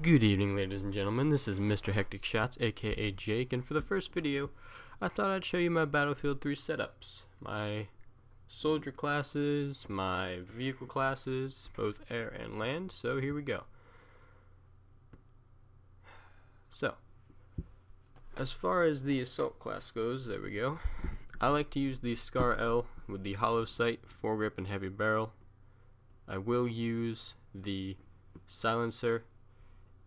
Good evening, ladies and gentlemen. This is Mr. Hectic Shots, aka Jake, and for the first video, I thought I'd show you my Battlefield 3 setups. My soldier classes, my vehicle classes, both air and land, so here we go. So, as far as the assault class goes, there we go. I like to use the Scar L with the hollow sight, foregrip, and heavy barrel. I will use the silencer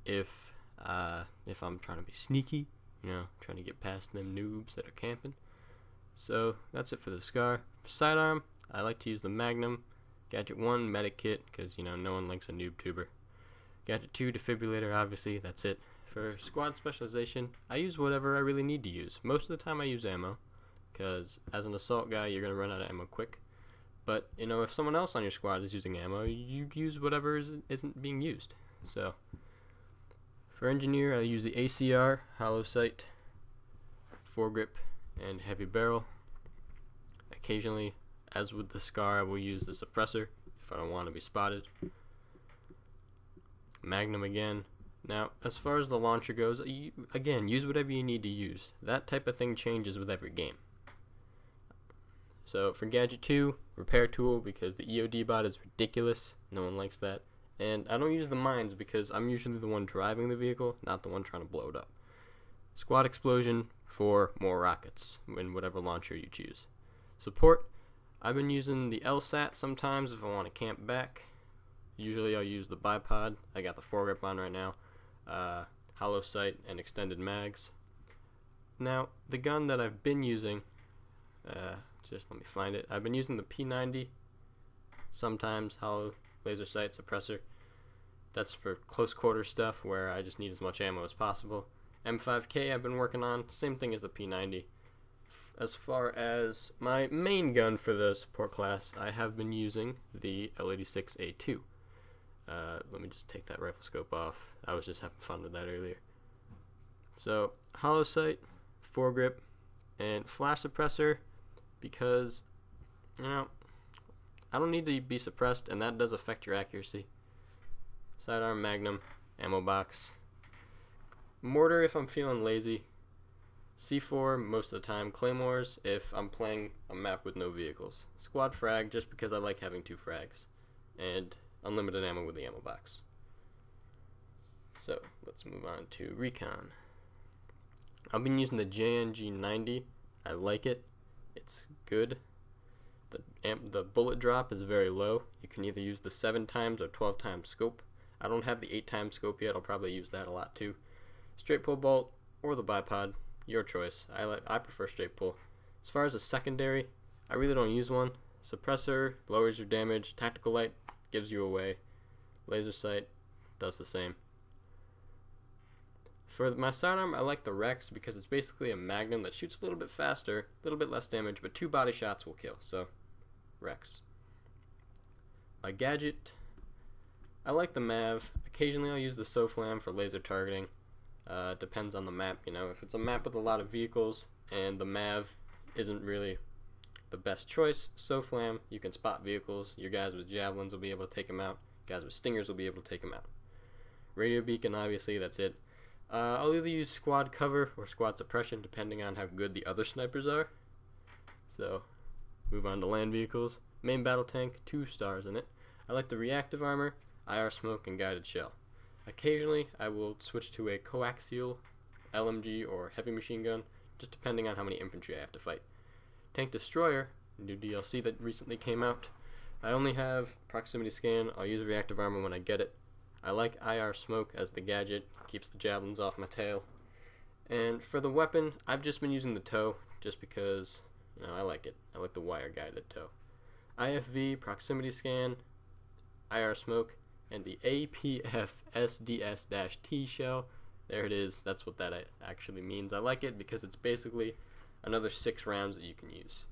if I'm trying to be sneaky, trying to get past them noobs that are camping. So that's it for the Scar. For sidearm, I like to use the Magnum. Gadget 1, medic kit, because no one likes a noob tuber. Gadget 2, defibrillator, obviously, that's it. For squad specialization, I use whatever I really need to use. Most of the time I use ammo, because as an assault guy, you're going to run out of ammo quick. But, if someone else on your squad is using ammo, you use whatever isn't being used. So, for engineer, I use the ACR, hollow sight, foregrip, and heavy barrel. Occasionally, as with the Scar, I will use the suppressor if I don't want to be spotted. Magnum again. Now, as far as the launcher goes, again, use whatever you need to use. That type of thing changes with every game. So for Gadget 2, repair tool, because the EOD bot is ridiculous. No one likes that. And I don't use the mines because I'm usually the one driving the vehicle, not the one trying to blow it up. Squad explosion for more rockets in whatever launcher you choose. Support, I've been using the LSAT sometimes if I want to camp back. Usually I'll use the bipod. I got the foregrip on right now. Hollow sight and extended mags. Now, the gun that I've been using, just let me find it. I've been using the P90, sometimes hollow laser sight suppressor. That's for close quarter stuff where I just need as much ammo as possible. M5K I've been working on, same thing as the P90. As far as my main gun for the support class, I have been using the L86A2. Let me just take that rifle scope off. I was just having fun with that earlier. So, hollow sight, foregrip, and flash suppressor, because, I don't need to be suppressed, and that does affect your accuracy. Sidearm, Magnum, ammo box. Mortar if I'm feeling lazy. C4 most of the time. Claymores if I'm playing a map with no vehicles. Squad frag just because I like having 2 frags. And unlimited ammo with the ammo box. So, let's move on to recon. I've been using the JNG90. I like it. It's good. The bullet drop is very low. You can either use the 7 times or 12 times scope. I don't have the 8 times scope yet. I'll probably use that a lot too. Straight pull bolt or the bipod, your choice. I prefer straight pull. As far as a secondary, I really don't use one. Suppressor lowers your damage. Tactical light gives you away. Laser sight does the same. For my sidearm, I like the Rex because it's basically a Magnum that shoots a little bit faster, a little bit less damage, but 2 body shots will kill, so Rex. My gadget, I like the Mav. Occasionally I'll use the SOFLAM for laser targeting. Depends on the map, If it's a map with a lot of vehicles and the Mav isn't really the best choice, SOFLAM, you can spot vehicles. Your guys with javelins will be able to take them out. Guys with stingers will be able to take them out. Radio beacon, obviously, that's it. I'll either use squad cover or squad suppression depending on how good the other snipers are. So, move on to land vehicles. Main battle tank, 2 stars in it. I like the reactive armor, IR smoke, and guided shell. Occasionally, I will switch to a coaxial LMG or heavy machine gun, just depending on how many infantry I have to fight. Tank destroyer, new DLC that recently came out. I only have proximity scan. I'll use reactive armor when I get it. I like IR smoke as the gadget, keeps the javelins off my tail. And for the weapon, I've just been using the TOW, just because, I like it. I like the wire guided TOW. IFV, proximity scan, IR smoke, and the APF SDS-T shell. There it is, that's what that actually means. I like it because it's basically another 6 rounds that you can use.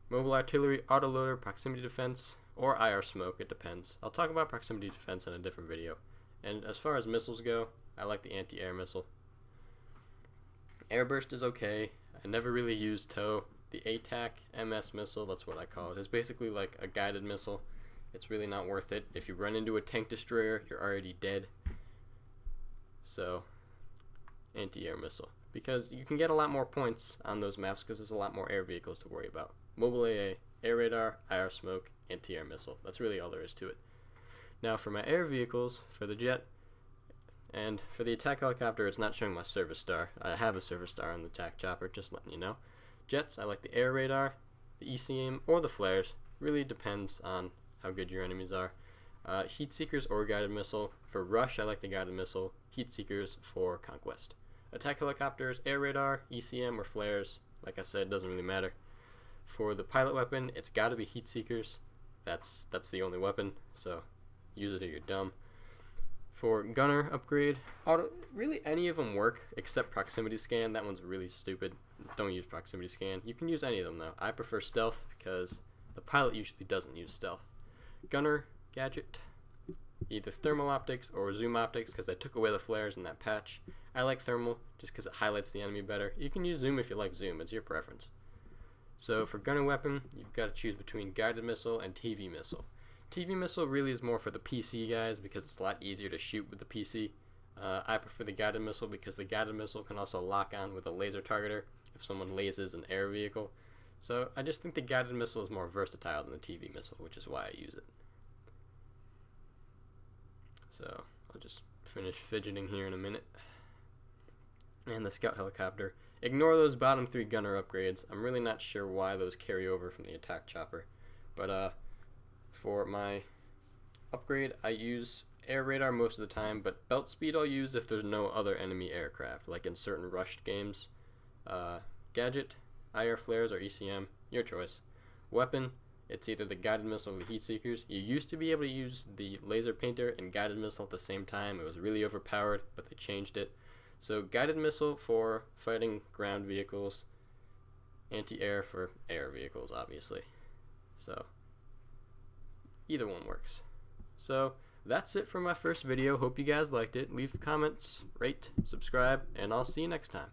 Mobile artillery, autoloader, proximity defense, or IR smoke, it depends. I'll talk about proximity defense in a different video. And as far as missiles go, I like the anti-air missile. Airburst is okay. I never really used TOW. The ATAC MS missile, that's what I call it, is basically like a guided missile. It's really not worth it. If you run into a tank destroyer, you're already dead. So, anti-air missile. Because you can get a lot more points on those maps because there's a lot more air vehicles to worry about. Mobile AA, air radar, IR smoke, anti-air missile. That's really all there is to it. Now for my air vehicles, for the jet, and for the attack helicopter, it's not showing my service star. I have a service star on the attack chopper, just letting you know. Jets, I like the air radar, the ECM, or the flares. Really depends on how good your enemies are. Heat seekers or guided missile. For rush, I like the guided missile. Heat seekers for conquest. Attack helicopters, air radar, ECM, or flares. Like I said, doesn't really matter. For the pilot weapon, it's got to be heat seekers. That's the only weapon, so use it or you're dumb. For gunner upgrade, really any of them work except proximity scan. That one's really stupid. Don't use proximity scan. You can use any of them though. I prefer stealth because the pilot usually doesn't use stealth. Gunner gadget, either thermal optics or zoom optics because they took away the flares in that patch. I like thermal just because it highlights the enemy better. You can use zoom if you like zoom. It's your preference. So for gunner weapon, you've got to choose between guided missile and TV missile. TV missile really is more for the PC guys because it's a lot easier to shoot with the PC. I prefer the guided missile because the guided missile can also lock on with a laser targeter if someone lasers an air vehicle. So I just think the guided missile is more versatile than the TV missile, which is why I use it. So I'll just finish fidgeting here in a minute. And the scout helicopter. Ignore those bottom 3 gunner upgrades. I'm really not sure why those carry over from the attack chopper. But for my upgrade, I use air radar most of the time, but belt speed I'll use if there's no other enemy aircraft, like in certain rushed games. Gadget, IR flares, or ECM, your choice. Weapon, it's either the guided missile or the heat seekers. You used to be able to use the laser painter and guided missile at the same time. It was really overpowered, but they changed it. So guided missile for fighting ground vehicles, anti-air for air vehicles, obviously. So either one works. So that's it for my first video. Hope you guys liked it. Leave comments, rate, subscribe, and I'll see you next time.